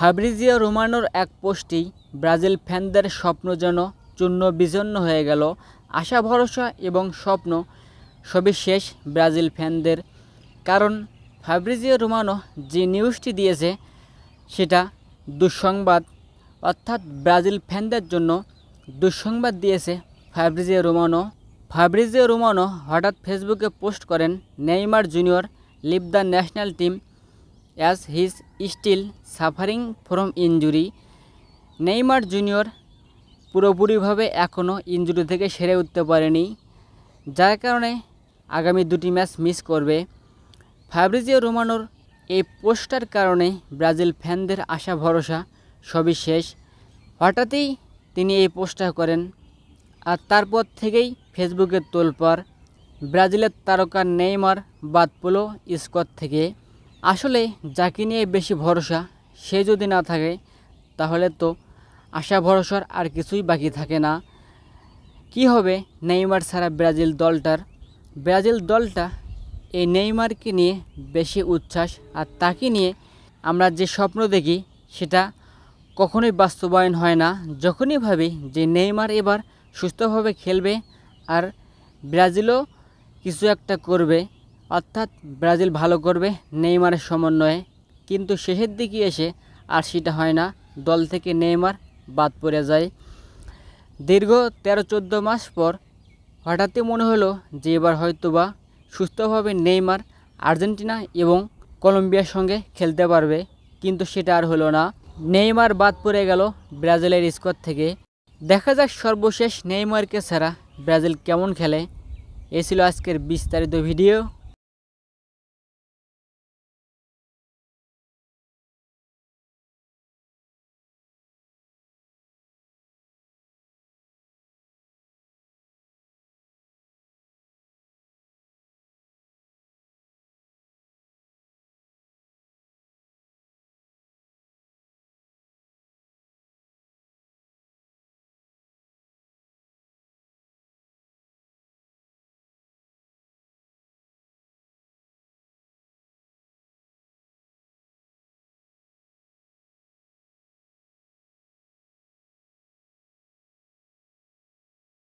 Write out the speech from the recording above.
Fabrizio রোমানোর এক পোস্টেই Brazil ফ্যানদের স্বপ্ন যেন চূর্ণ বিচূর্ণ হয়ে গেল। আশা ভরসা এবং স্বপ্ন সবই শেষ ব্রাজিল ফ্যানদের। কারণ ফাব্রিজিও রোমানো যে নিউজটি দিয়েছে সেটা দুঃসংবাদ, অর্থাৎ ব্রাজিল ফ্যানদের জন্য দুঃসংবাদ দিয়েছে ফাব্রিজিও রোমানো হঠাৎ ফেসবুকে পোস্ট করেন, Neymar Junior leave the national team as his still suffering from injury. Neymar Junior পুরোপুরিভাবে এখনও ইনজুরি থেকে সেরে উঠতে পারেনি, যার কারণে আগামী 2টি ম্যাচ মিস করবে। ফাব্রিজিও রোমানোর এই পোস্টার কারণে ব্রাজিল ফ্যানদের আশা ভরসা সবই শেষ। হঠাৎই তিনি এই পোস্টটা করেন, আর তারপর থেকেই ফেসবুকে তোলপাড়। ব্রাজিলের তারকা নেইমার বাদ পেল স্কোয়াড থেকে। আসলে যাকে নিয়ে বেশি ভরসা সে যদি না থাকে তাহলে তো আশা ভরসার আর কিছুই বাকি থাকে না। কি হবে নেইমার ছাড়া ব্রাজিল দলটা এই নেইমারকে নিয়ে বেশি উচ্ছ্বাস, আর তাকে নিয়ে আমরা যে স্বপ্ন দেখি সেটা কখনোই বাস্তবায়ন হয় না। যখনই ভাবি যে নেইমার এবার সুস্থভাবে খেলবে আর ব্রাজিলও কিছু একটা করবে, অর্থাৎ ব্রাজিল ভালো করবে নেইমারের সমন্বয়ে, কিন্তু শেষের দিকে এসে আর সেটা হয় না। দল থেকে নেইমার বাদ পড়ে যায়। দীর্ঘ 13-14 মাস পর হঠাৎই মনে হলো যে এবার হয়তোবা সুস্থভাবে নেইমার আর্জেন্টিনা এবং কলম্বিয়ার সঙ্গে খেলতে পারবে, কিন্তু সেটা আর হলো না। নেইমার বাদ পড়ে গেল ব্রাজিলের স্কোয়াড থেকে। দেখা যাক সর্বশেষ নেইমারকে ছাড়া ব্রাজিল কেমন খেলে। এই ছিল আজকের বিস্তারিত ভিডিও।